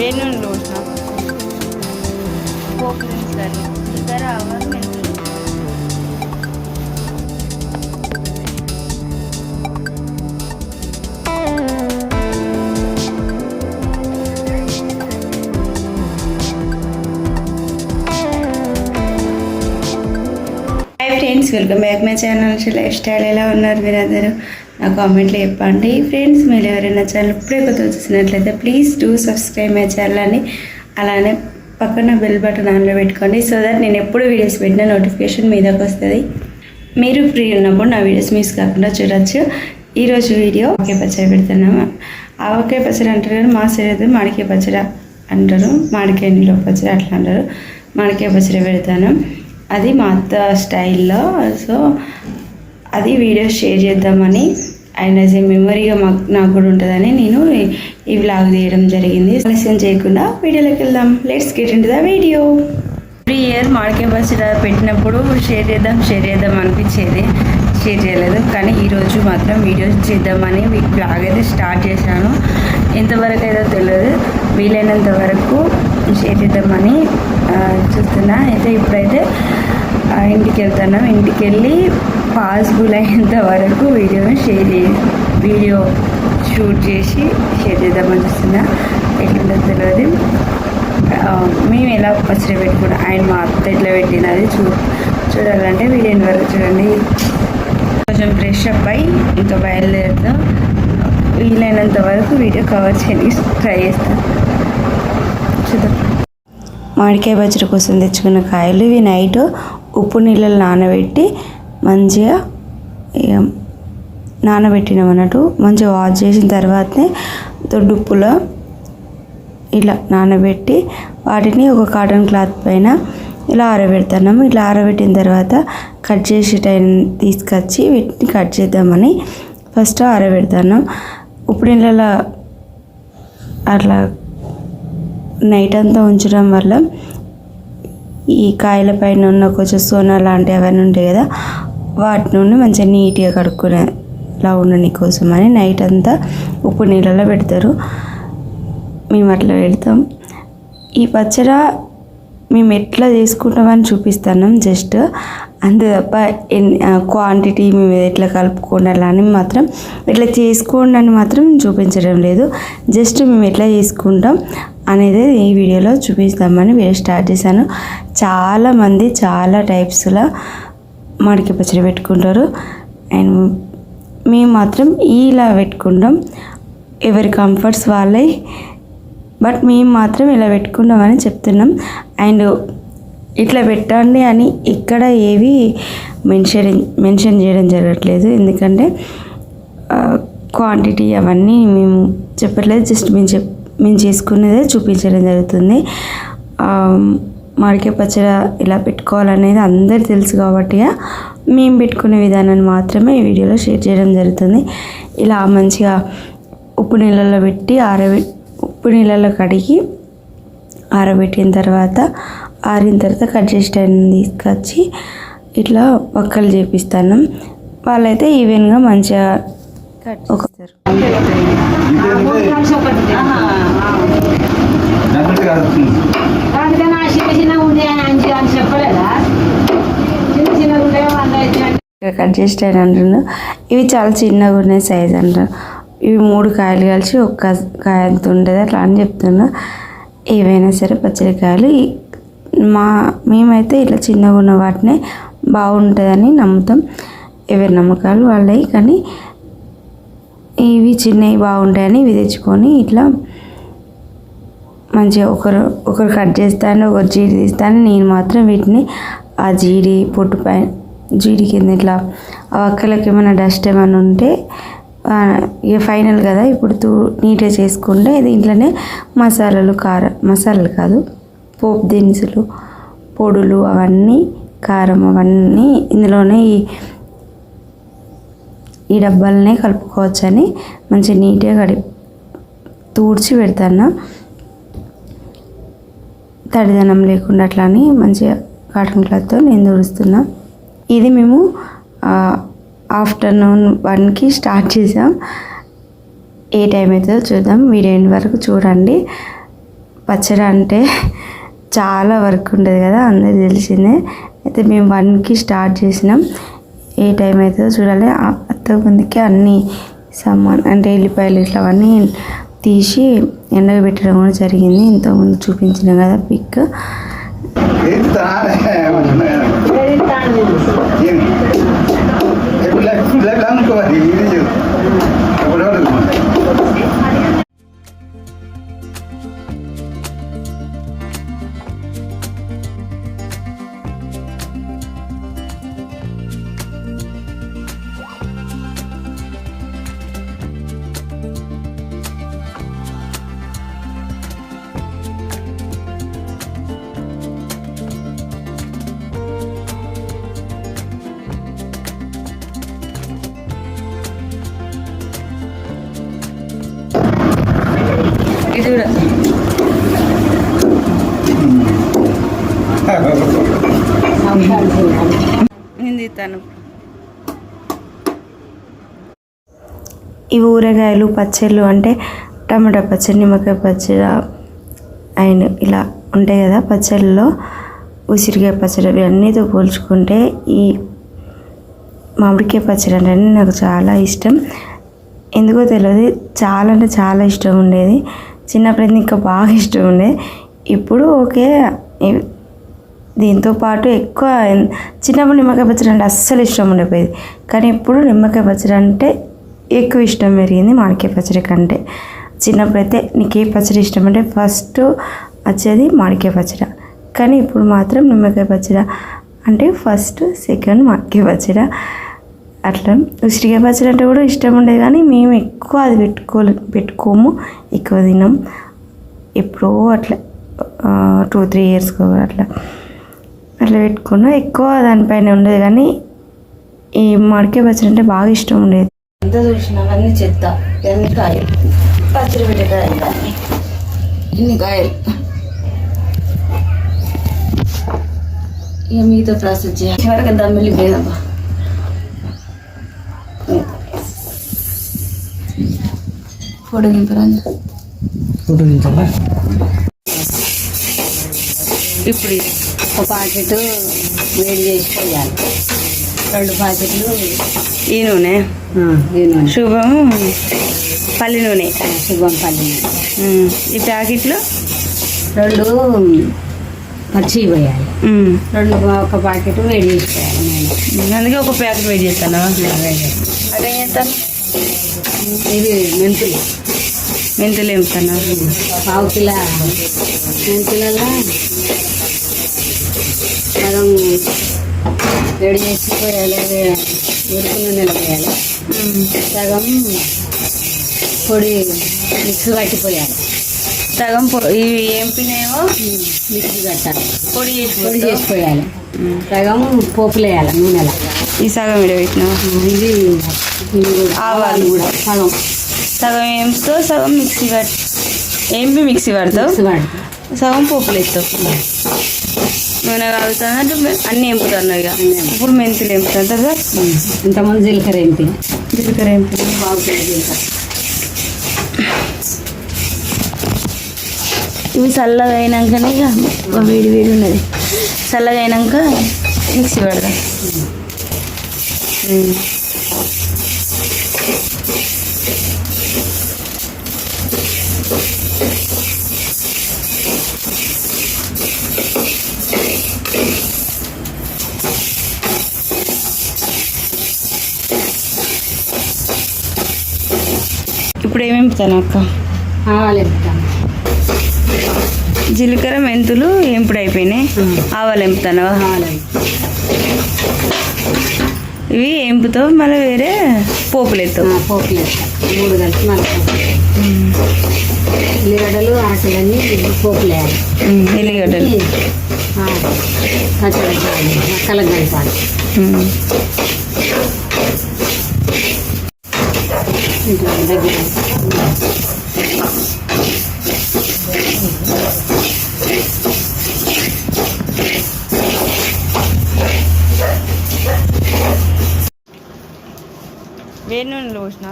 ఏ నూనె పోసిన పోపు దినుసులు జీలకర్ర ఆవాలు మెంతులు. Hi friends, welcome back my channel life style. ఎలా ఉన్నారు మీరందరూ? నా కామెంట్లో చెప్పండి. ఫ్రెండ్స్, మీరు ఎవరైనా ఛానల్ ఇప్పుడే కొత్త చూసినట్లయితే please do subscribe my channel అని, అలానే పక్కన బెల్ బటన్ ఆన్లో పెట్టుకోండి. సో దట్ నేను ఎప్పుడు వీడియోస్ పెట్టిన నోటిఫికేషన్ మీ దగ్గర వస్తుంది. మీరు ఫ్రీ ఉన్నప్పుడు నా వీడియోస్ మిస్ కాకుండా చూడొచ్చు. ఈరోజు వీడియో ఆవకాయ పచ్చడి పెడుతున్నాము. ఆవకాయ పచ్చడి అంటారు కానీ మా సైడ్ అయితే మామిడికాయ పచ్చడి అంటారు, మామిడికాయ నీళ్ళ పచ్చడి అట్లా అంటారు. మామిడికాయ పచ్చడి పెడతాను, అది మా అత్త స్టైల్లో. సో అది వీడియో షేర్ చేద్దామని అండ్ యాజ్ ఏ మెమరీగా నాకు కూడా ఉంటుందని నేను ఈ వ్లాగ్ తీయడం జరిగింది. ఆలస్యం చేయకుండా వీడియోలోకి వెళ్దాం. Let's get into the video. Every year మామిడికాయ పచ్చడి పెట్టినప్పుడు షేర్ చేద్దాం అనిపించేది, షేర్ చేయలేదు. కానీ ఈరోజు మాత్రం వీడియో చేద్దామని వ్లాగ్ అయితే స్టార్ట్ చేశాను. ఎంతవరకు అయితే తెలియదు, వీలైనంత వరకు షేర్ చేద్దామని చూస్తున్నా. అయితే ఇప్పుడైతే ఇంటికి వెళ్తున్నాం. ఇంటికి వెళ్ళి పాసిబుల్ అయినంత వరకు వీడియో షూట్ చేసి షేర్ చేద్దామని చూస్తున్నా. ఎట్లుందో తెలియదు. మేము ఎలా పచ్చడి పెట్టుకున్నాం ఆయన మా అత్త ఎట్లా పెట్టినది చూడాలంటే వీడియోని వరకు చూడండి. కొంచెం ఫ్రెష్ అప్ అయి ఇంకా బయలుదేరుతాం. వీలైనంత వరకు వీడియో కవర్ చేయడానికి ట్రై చేస్తాను. చూద్దాం. మామిడికాయ పచ్చడి కోసం తెచ్చుకున్న కాయలు ఇవి నైట్ ఉప్పు నీళ్ళలో నానబెట్టి మంచిగా నానబెట్టినాం అన్నట్టు. మంచిగా వాష్ చేసిన తర్వాతనే దొడ్డుప్పులో ఇలా నానబెట్టి వాటిని ఒక కాటన్ క్లాత్ పైన ఇలా ఆరబెడతాము. ఇలా ఆరబెట్టిన తర్వాత కట్ చేసే టైం తీసుకొచ్చి వీటిని కట్ చేద్దామని ఫస్ట్ ఆరబెడతాను. ఉప్పు నీళ్ళలో అట్లా నైట్ అంతా ఉంచడం వల్ల ఈ కాయల పైన ఉన్న కొంచెం సోనా లాంటివి అవన్నీ ఉంటాయి కదా, వాటి నుండి మంచిగా నీట్గా కడుక్కునేలా ఉండని కోసం అని నైట్ అంతా ఉప్పు నీళ్ళలో పెడతారు. మేము అట్లా పెడతాం. ఈ పచ్చడి మేము ఎట్లా చేసుకుంటామని చూపిస్తున్నాం జస్ట్ అంతే తప్ప క్వాంటిటీ మేము ఎట్లా కలుపుకోండి అని మాత్రం ఎట్లా చేసుకోండి అని మాత్రం చూపించడం లేదు. జస్ట్ మేము ఎట్లా చేసుకుంటాం అనేది ఈ వీడియోలో చూపిస్తామని వీడియో స్టార్ట్ చేశాను. చాలామంది చాలా టైప్స్లో మామిడికాయ పచ్చడి పెట్టుకుంటారు అండ్ మేము మాత్రం ఇలా పెట్టుకుంటాం. ఎవరి కంఫర్ట్స్ వాళ్ళే, బట్ మేము మాత్రం ఇలా పెట్టుకుంటామని చెప్తున్నాం. అండ్ ఇట్లా పెట్టండి అని ఇక్కడ ఏవి మెన్షన్ చేయడం జరగట్లేదు, ఎందుకంటే క్వాంటిటీ అవన్నీ మేము చెప్పట్లేదు. జస్ట్ మేము చేసుకునేదే చూపించడం జరుగుతుంది. మామిడికాయ పచ్చడి ఇలా పెట్టుకోవాలనేది అందరు తెలుసు కాబట్టి మేము పెట్టుకునే విధానాన్ని మాత్రమే ఈ వీడియోలో షేర్ చేయడం జరుగుతుంది. ఇలా మంచిగా ఉప్పు నీళ్ళలో పెట్టి ఉప్పు నీళ్ళలో కడిగి ఆరబెట్టిన తర్వాత ఆరిన తర్వాత కట్ చేసి టైం తీసుకొచ్చి ఇట్లా ఒక్కలు చేపిస్తాను. వాళ్ళైతే ఈవెన్గా మంచిగా కట్ చేస్తారు. కట్ చేసి టైం అంటున్నాను. ఇవి చాలా చిన్నగా ఉన్నాయి సైజ్ అంటారు. ఇవి 3 కాయలు కలిసి ఒక్క కాయ అంత ఉంటుంది అట్లా అని చెప్తున్నా. ఏవైనా సరే పచ్చడి కాయలు మేమైతే ఇట్లా చిన్నగా ఉన్న వాటినే బాగుంటుందని నమ్ముతాం. ఎవరి నమ్మకాలు వాళ్ళవి, కానీ ఇవి చిన్నవి బాగుంటాయని ఇవి తెచ్చుకొని ఇట్లా మంచిగా ఒకరు కట్ చేస్తాను, ఒకరు జీడి తీస్తాను. నేను మాత్రం వీటిని ఆ జీడి పొట్టు పైన జీడి కింద ఇట్లా ఆ ఒక్కలకి ఏమైనా డస్ట్ ఏమైనా ఉంటే ఇక ఫైనల్ కదా ఇప్పుడు నీట్గా చేసుకుంటే దీంట్లోనే మసాలాలు మసాలాలు కాదు పోపు దినుసులు పొడులు అవన్నీ కారం అవన్నీ ఇందులోనే ఈ డబ్బాలనే కలుపుకోవచ్చని మంచిగా నీట్గా తూడ్చి పెడతాను. తడిదనం లేకుండా అట్లా అని మంచిగా కాటన్ క్లాత్తో నేను తుడుస్తున్నా. ఇది మేము ఆఫ్టర్నూన్ 1కి స్టార్ట్ చేసాం. ఏ టైం అవుతుందో చూద్దాం. వీడియో ఎండ్ వరకు చూడండి. పచ్చడి అంటే చాలా వర్క్ ఉంటుంది కదా, అందరికి తెలిసిందే. అయితే మేము 1కి స్టార్ట్ చేసినాం. ఏ టైం అవుతుందో చూడాలి. అంతకుముందుకే అన్నీ సామాన్ అంటే ఎల్లిపాయలు ఇట్లా అవన్నీ తీసి ఎండగా పెట్టడం కూడా జరిగింది. ఇంతకుముందు చూపించిన కదా పిక్. ఇది కూడా తను ఈ ఊరగాయలు పచ్చళ్ళు అంటే టమాటా పచ్చడి, నిమ్మకాయ పచ్చడి అండ్ ఇలా ఉంటాయి కదా పచ్చళ్ళలో. ఉసిరికాయ పచ్చడి ఇవన్నీతో పోల్చుకుంటే ఈ మామిడికాయ పచ్చడి అంటే నాకు చాలా ఇష్టం. ఎందుకో తెలియదు, చాలా అంటే చాలా ఇష్టం ఉండేది. చిన్నప్పుడు ఇంకా బాగా ఇష్టం ఉండేది. ఇప్పుడు ఓకే, దీంతో పాటు ఎక్కువ చిన్నప్పుడు నిమ్మకాయ పచ్చడి అంటే అస్సలు ఇష్టం ఉండకపోయేది. కానీ ఇప్పుడు నిమ్మకాయ పచ్చడి అంటే ఎక్కువ ఇష్టం పెరిగింది మామిడికాయ పచ్చడి కంటే. చిన్నప్పుడైతే నీకు ఏ పచ్చడి ఇష్టం అంటే ఫస్ట్ వచ్చేది మామిడికాయ పచ్చడి. కానీ ఇప్పుడు మాత్రం నిమ్మకాయ పచ్చడి అంటే ఫస్ట్, సెకండ్ మామిడికాయ పచ్చడి. అట్లా ఉసిరికాయ పచ్చడి అంటే కూడా ఇష్టం ఉండేది, కానీ మేము ఎక్కువ అది పెట్టుకోము, ఎక్కువ తినం. ఎప్పుడో అట్లా 2-3 years అట్లా పెట్టుకున్నాం. ఎక్కువ దానిపైన ఉండేది, కానీ ఈ మామిడికాయ పచ్చడి అంటే బాగా ఇష్టం ఉండేది. ఎంత చూసినా అన్నీ చెత్త, ఎన్ని కాయలు పచ్చడి పెట్టేకాయలు, ఇన్ని కాయలు. ఇక మీతో ప్రాసెస్ చేయాలి. చివరికి దమ్మిలి పోయేదమ్మా. ఫోటో దింపరా ఇప్పుడు ఒక ప్యాకెట్ వేడి చేసి పోయాలి. 2 ప్యాకెట్లు ఈ నూనె, శుభం పల్లి నూనె, శుభం పల్లి నూనె. ఈ ప్యాకెట్లు 2 పచ్చి పోయాలి. 1 ప్యాకెట్ వేడి చేసుకోవాలి. నేను అందుకే ఒక ప్యాకెట్ వేడి చేస్తాను. అదే చేస్తాను. ఇవి మెంతులు వేస్తాను. 1/2 కిలో మెంతులలో సగం వేడి చేసి పోయాలి, ఉరుకు నూనెలో పోయాలి. సగం పొడి మిక్సీ పట్టిపోయాలి. సగం ఇవి ఏంపినేమో మిక్సీ కట్టాలి, పొడి చేసిపోయాలి. సగం పోపులు వేయాలి నూనెలో. ఈ సగం విడబెట్టినా ఇది ఆవాలు కూడా సగం ఏంపుతో సగం ఏంపి మిక్సీ పడతావు, సగం పోపులు వేస్తావు. నూనె కాగుతుందంటే అన్నీ ఎంపుతాను. ఇక ఇప్పుడు మెంతులు ఎంపుతాను కదా. ఇంతమంది జీలకర్ర ఏంపి బాగుంటుంది జీలకర్ర. ఇవి చల్లగా అయినాకనే ఇక వేడి ఉన్నది. చల్లగా అయినాక మిక్సీ పడదాం. ఇప్పుడు ఏమేమి ఎంపుతాను అక్క? ఆవాలు ఎంపుతాను. జీలకర్ర మెంతులు ఎంపుడు అయిపోయినాయి. ఆవాలు ఎంపుతాను. ఇవి ఎంపుతో మళ్ళీ వేరే పోపులు ఎత్తావు. పోపులు వేస్తాను 3 కలిసి మళ్ళీ ఉల్లిగడ్డలు ఆటలన్నీ పోపులు వేయాలి. ఎల్లిగడ్డలు మక్కలకు కలిపాలి. దగ్గర వేడి నూనెలో పోసిన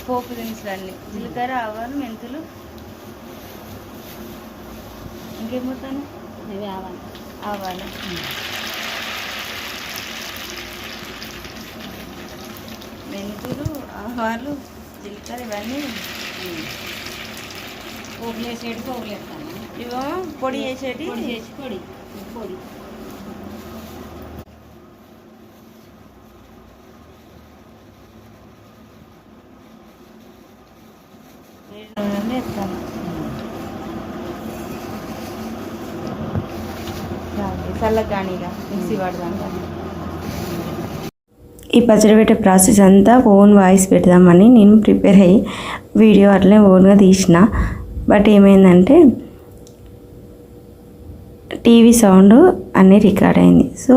పోపు దినుసులు అన్నీ జీలకర్ర, ఆవాలు, మెంతులు, ఇంకేం పోతాను ఇవి ఆవాలి ఆవాలు, మెంతులు, ఆవాలు, జీలకర్ర ఇవన్నీ పోగులు వేసేటి పోగులు వేస్తాను. ఇవో పొడి చేసేటి పొడి చేసి పొడి పొడి నూనె వేస్తాను. చల్లగానిగా మిక్సీ పడదాం. ఈ పచ్చడి పెట్టే ప్రాసెస్ అంతా ఓన్ వాయిస్ పెడదామని నేను ప్రిపేర్ అయ్యి వీడియో అట్లనే ఓన్గా తీసిన. బట్ ఏమైందంటే టీవీ సౌండ్ అన్నీ రికార్డ్ అయింది. సో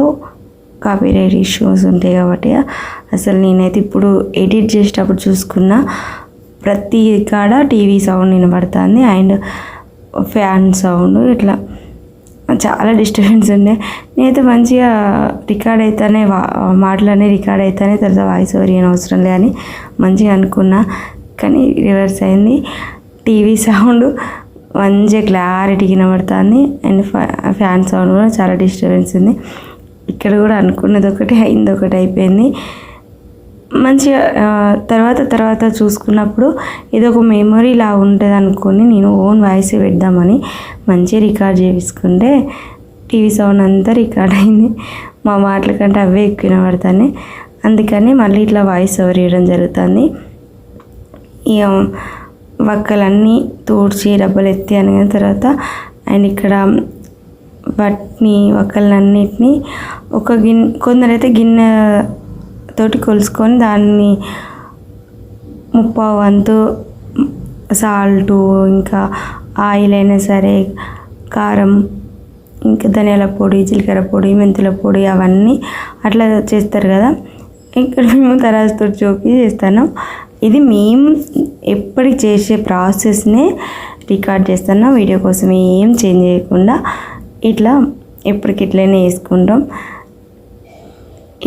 కాపీరైట్ ఇష్యూస్ ఉంటాయి కాబట్టి అసలు నేనైతే ఇప్పుడు ఎడిట్ చేసేటప్పుడు చూసుకున్న ప్రతి కాడ టీవీ సౌండ్ వినబడుతుంది అండ్ ఫ్యాన్ సౌండ్ ఇట్లా చాలా డిస్టర్బెన్స్ ఉండే. నేనైతే మంచిగా రికార్డ్ అవుతానే మాటలన్నీ రికార్డ్ అవుతానే తర్వాత వాయిస్ ఓవర్ ఏం అవసరం లే అని మంచిగా అనుకున్నా. కానీ రివర్స్ అయింది. టీవీ సౌండ్ మంచిగా క్లారిటీ వినబడుతుంది అండ్ ఫ్యాన్ సౌండ్ కూడా చాలా డిస్టర్బెన్స్ ఉంది. ఇక్కడ కూడా అనుకున్నది ఒకటి అయింది ఒకటి అయిపోయింది. మంచిగా తర్వాత చూసుకున్నప్పుడు ఇది ఒక మెమొరీ లా ఉంటుంది అనుకొని నేను ఓన్ వాయిస్ పెడదామని మంచిగా రికార్డ్ చేసుకుంటే టీవీ సౌండ్ అంతా రికార్డ్ అయింది. మా మాటల కంటే అవే ఎక్కువ వినబడతాయి. అందుకని మళ్ళీ ఇట్లా వాయిస్ ఓవర్ ఇవ్వడం జరుగుతుంది. ఇక వక్కలన్నీ తూడ్చి డబ్బలు ఎత్తి అనిన తర్వాత అండ్ ఇక్కడ వాటిని వక్కలన్నిటిని ఒక కొందరైతే గిన్నె తోటి కొలుసుకొని దాన్ని 3/4 వంతు సాల్టు, ఇంకా ఆయిల్ అయినా సరే, కారం, ఇంకా ధనియాల పొడి, జీలకర్ర పొడి, మెంతుల పొడి అవన్నీ అట్లా చేస్తారు కదా. ఇక్కడ మేము తరాజుతో జోకి చేస్తాను. ఇది మేము ఎప్పటికి చేసే ప్రాసెస్నే రికార్డ్ చేస్తున్నాం వీడియో కోసం, ఏం చేంజ్ చేయకుండా ఇట్లా ఎప్పటికి ఇట్లనే వేసుకుంటాం.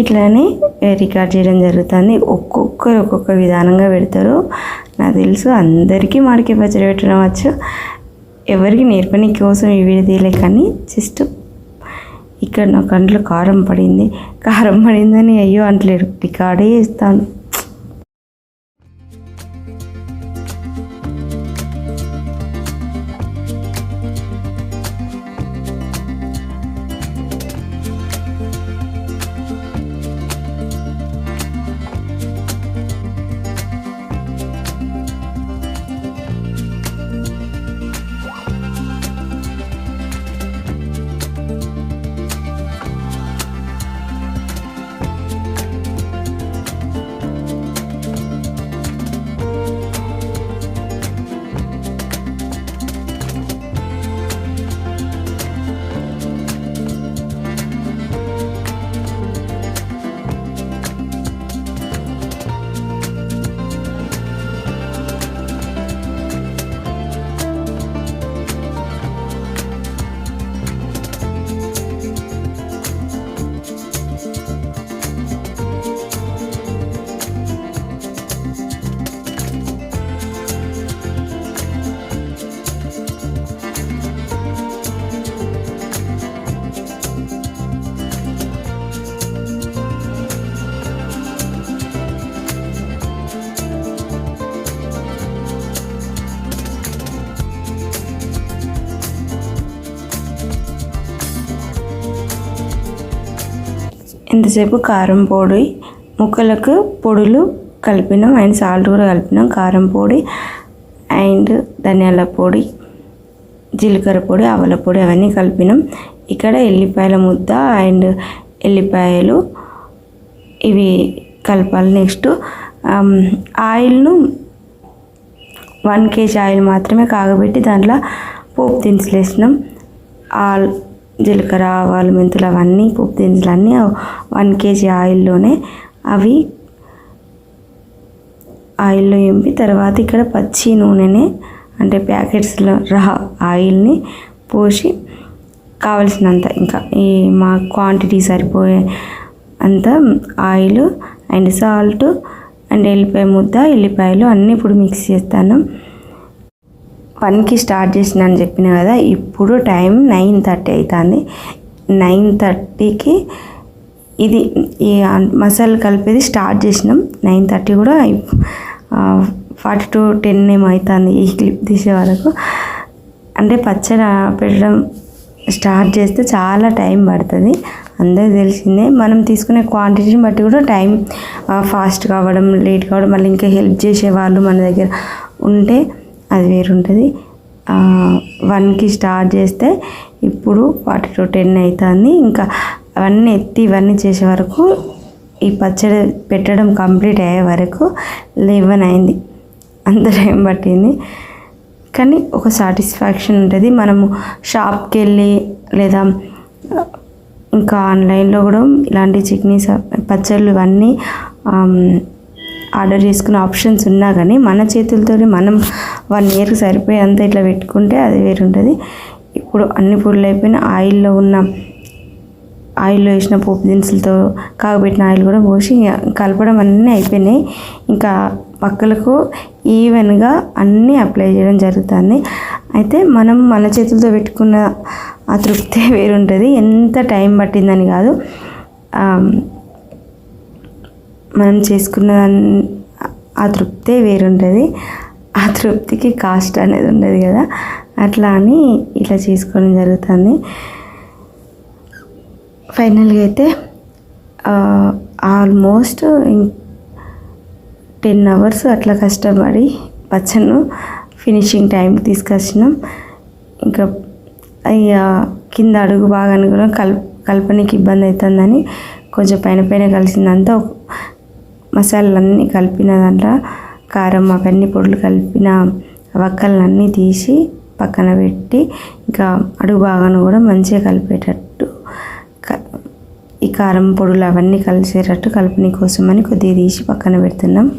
ఇట్లానే రికార్డ్ చేయడం జరుగుతుంది. ఒక్కొక్కరు ఒక్కొక్క విధానంగా పెడతారు. నాకు తెలుసు అందరికీ మామిడికాయ పచ్చడి పెట్టడం వచ్చు. ఎవరికి నేర్పని కోసం ఈ వీడియో తీయలే. కానీ జస్ట్ ఇక్కడ నా కంట్లో కారం పడిందని అయ్యో అంటలేడు, రికార్డే చేస్తాను. ఇంతసేపు కారం పొడి ముక్కలకు పొడులు కలిపినాం అండ్ సాల్ట్ కూడా కలిపినాం. కారం పొడి అండ్ ధనియాల పొడి, జీలకర్ర పొడి, ఆవాల పొడి అవన్నీ కలిపినాం. ఇక్కడ ఎల్లిపాయల ముద్ద అండ్ ఎల్లిపాయలు ఇవి కలపాలి. నెక్స్ట్ ఆయిల్ను 1 kg ఆయిల్ మాత్రమే కాగబెట్టి దాంట్లో పోపు దినుసులు వేసినాం. జీలకర్ర, ఆవాలు, మెంతులు అవన్నీ పోపు దినుసులు అన్నీ 1 kg ఆయిల్లోనే అవి ఆయిల్లో ఎంపి తర్వాత ఇక్కడ పచ్చి నూనెనే అంటే ప్యాకెట్స్లో ఆయిల్ని పోసి కావలసినంత ఇంకా ఈ మా క్వాంటిటీ సరిపోయే అంత ఆయిల్ అండ్ సాల్ట్ అండ్ ఎల్లిపాయ ముద్ద, ఎల్లిపాయలు అన్నీ ఇప్పుడు మిక్స్ చేస్తాను. 1కి స్టార్ట్ చేసిన అని చెప్పిన కదా, ఇప్పుడు టైం 9:30 అవుతుంది. 9:30కి ఇది ఈ మసాలా కలిపేది స్టార్ట్ చేసినాం. 9:30 కూడా 42:10 ఏమో అవుతుంది ఈ క్లిప్ తీసే వరకు. అంటే పచ్చడి పెట్టడం స్టార్ట్ చేస్తే చాలా టైం పడుతుంది, అందరికీ తెలిసిందే. మనం తీసుకునే క్వాంటిటీని బట్టి కూడా టైం ఫాస్ట్ కావడం, లేట్ కావడం, మళ్ళీ ఇంకా హెల్ప్ చేసే వాళ్ళు మన దగ్గర ఉంటే అది వేరుంటుంది. 1కి స్టార్ట్ చేస్తే ఇప్పుడు 42:10 అవుతుంది. ఇంకా అవన్నీ ఎత్తి ఇవన్నీ చేసే వరకు, ఈ పచ్చడి పెట్టడం కంప్లీట్ అయ్యే వరకు 11 అయింది. అంత టైం పట్టింది. కానీ ఒక సాటిస్ఫాక్షన్ ఉంటుంది. మనము షాప్కి వెళ్ళి లేదా ఇంకా ఆన్లైన్లో కూడా ఇలాంటి చట్నీస్, పచ్చళ్ళు ఇవన్నీ ఆర్డర్ చేసుకునే ఆప్షన్స్ ఉన్నా కానీ మన చేతులతో మనం 1 ఇయర్కి సరిపోయేంత ఇట్లా పెట్టుకుంటే అది వేరుంటుంది. ఇప్పుడు అన్ని పొడులు అయిపోయిన ఆయిల్లో వేసిన పోపు దినుసులతో కాగబెట్టిన ఆయిల్ కూడా పోసి కలపడం అన్నీ అయిపోయినాయి. ఇంకా పక్కలకు ఈవెన్గా అన్నీ అప్లై చేయడం జరుగుతుంది. అయితే మనం మన చేతులతో పెట్టుకున్న ఆ తృప్తే వేరుంటుంది. ఎంత టైం పట్టిందని కాదు, మనం చేసుకున్న ఆ తృప్తే వేరుంటుంది. ఆ తృప్తికి కాస్ట్ అనేది ఉండదు కదా, అట్లా అని ఇట్లా చేసుకోవడం జరుగుతుంది. ఫైనల్గా అయితే ఆల్మోస్ట్ 10 అవర్స్ అట్లా కష్టపడి పచ్చను ఫినిషింగ్ టైం తీసుకొచ్చినాం. ఇంకా కింద అడుగు బాగానే కూడా కలపనికి ఇబ్బంది అవుతుందని కొంచెం పైన కలిసిందంతా మసాలాలన్నీ కలిపిన దాంట్లో కారం అవన్నీ పొడులు కలిపిన వక్కలన్నీ తీసి పక్కన పెట్టి, ఇంకా అడుగు బాగాను కూడా మంచిగా కలిపేటట్టు ఈ కారం పొడులు అవన్నీ కలిసేటట్టు కలపని కోసమని కొద్దిగా తీసి పక్కన పెడుతున్నాం.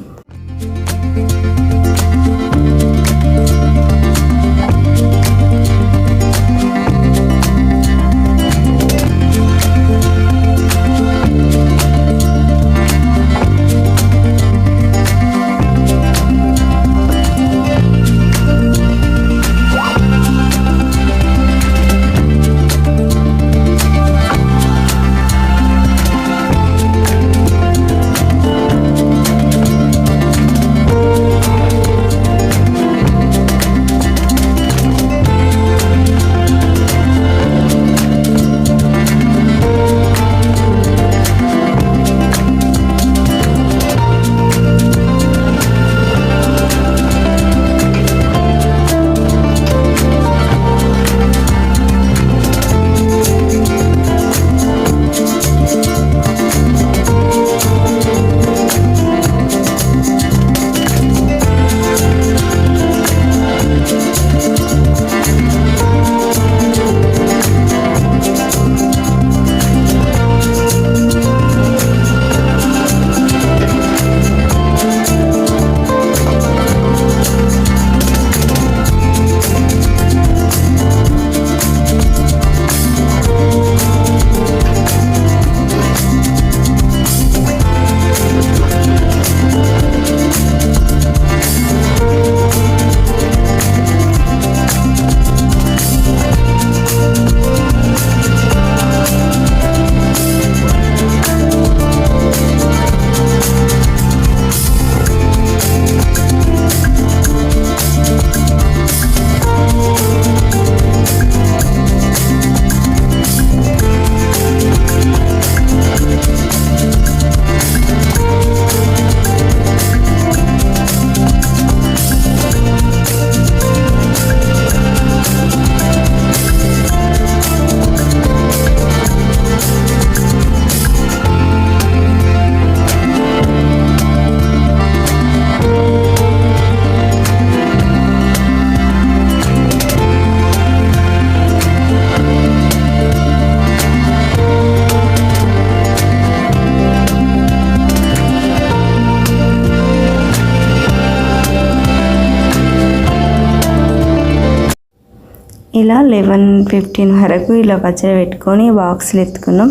ఇలా 11:15 వరకు ఇలా పచ్చడి పెట్టుకొని బాక్స్లు ఎత్తుకున్నాం.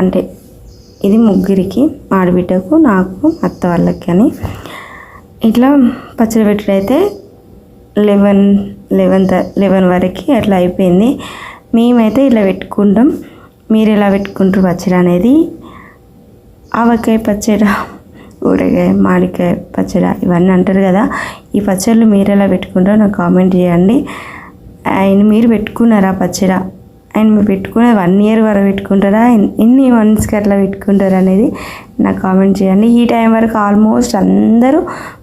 అంటే ఇది ముగ్గురికి, ఆడబిడ్డకు, నాకు, అత్త వాళ్ళకి అని. ఇట్లా పచ్చడి పెట్టుడైతే 11 వరకు అట్లా అయిపోయింది. మేమైతే ఇలా పెట్టుకుంటాం. మీరు ఎలా పెట్టుకుంటారు పచ్చడి అనేది, ఆవకాయ పచ్చడి, ఊరగాయ, మామిడికాయ పచ్చడి ఇవన్నీ అంటారు కదా. ఈ పచ్చళ్ళు మీరు ఎలా పెట్టుకుంటారో నాకు కామెంట్ చేయండి. అండ్ మీరు పెట్టుకున్నారా పచ్చడి, అండ్ మీరు పెట్టుకునే 1 year వరకు పెట్టుకుంటారా, ఎన్ని మంత్స్కి అట్లా పెట్టుకుంటారు అనేది నాకు కామెంట్ చేయండి. ఈ టైం వరకు ఆల్మోస్ట్ అందరూ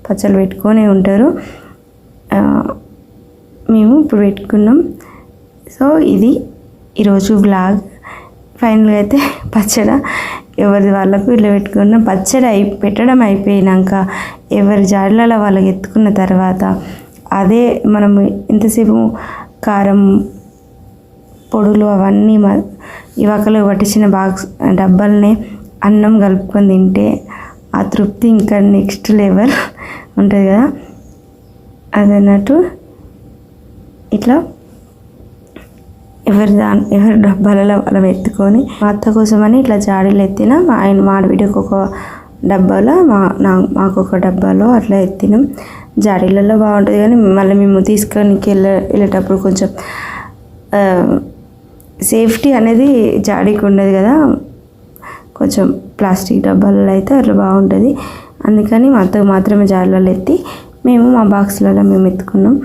పచ్చళ్ళు పెట్టుకొని ఉంటారు. మేము ఇప్పుడు పెట్టుకున్నాం. సో ఇది ఈరోజు వ్లాగ్. ఫైనల్గా అయితే పచ్చడి ఎవరి వాళ్ళకు ఇట్లా పెట్టుకున్నాం. పచ్చడి పెట్టడం అయిపోయినాక ఎవరి జాడలలో వాళ్ళకి ఎత్తుకున్న తర్వాత అదే మనం ఎంతసేపు కారం పొడులు అవన్నీ ఈ వక్కలు పట్టించిన డబ్బాలనే అన్నం కలుపుకొని తింటే ఆ తృప్తి ఇంకా నెక్స్ట్ లెవెల్ ఉంటుంది కదా. అదన్నట్టు ఇట్లా ఎవరి డబ్బాలలో అలా ఎత్తుకొని, మా అత్త కోసమని ఇట్లా జాడీలు ఎత్తిన, ఆయన మా వీడియోకి ఒక డబ్బాలో మాకు ఒక డబ్బాలో అట్లా ఎత్తినాం. జాడీలలో బాగుంటుంది కానీ మళ్ళీ మేము తీసుకొని వెళ్ళేటప్పుడు కొంచెం సేఫ్టీ అనేది జాడీకి ఉండదు కదా, కొంచెం ప్లాస్టిక్ డబ్బాలలో అయితే అట్లా బాగుంటుంది. అందుకని మా అత్తకు మాత్రమే జాడీలలో ఎత్తి మేము మా బాక్స్లలో మేము ఎత్తుకున్నాం.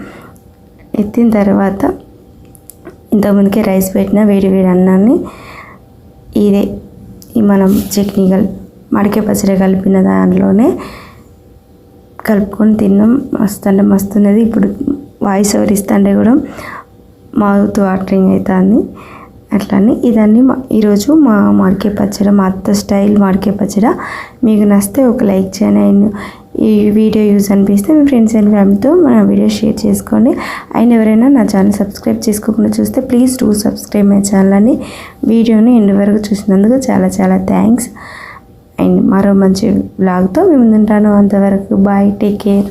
ఎత్తిన తర్వాత ఇంతకుముందుకే రైస్ పెట్టిన వేడి అన్నాన్ని ఇదే ఈ మనం చట్నీ మామిడికాయ పచ్చడి కలిపిన దాంట్లోనే కలుపుకొని తిన్నాం. మస్తు అంటే మస్తు ఉన్నది. ఇప్పుడు వాయిస్ ఓవర్ ఇస్తుంటే కూడా మౌత్ వాటరింగ్ అవుతుంది. అట్లని ఇదన్నీ ఈరోజు మా మామిడికాయ పచ్చడి, మా అత్త స్టైల్ మామిడికాయ పచ్చడి. మీకు నచ్చితే ఒక లైక్ చేయండి. అండ్ ఈ వీడియో యూజ్ అనిపిస్తే మీ ఫ్రెండ్స్ అండ్ ఫ్యామిలీతో మన వీడియో షేర్ చేసుకోండి. అండ్ ఎవరైనా నా ఛానల్ సబ్స్క్రైబ్ చేసుకోకుండా చూస్తే please do subscribe my channel అని. వీడియోని ఎండ్ వరకు చూసినందుకు చాలా చాలా థ్యాంక్స్. అండ్ మరో మంచి వ్లాగ్తో మేము ఉంటాను. అంతవరకు బాయ్, టేక్ కేర్.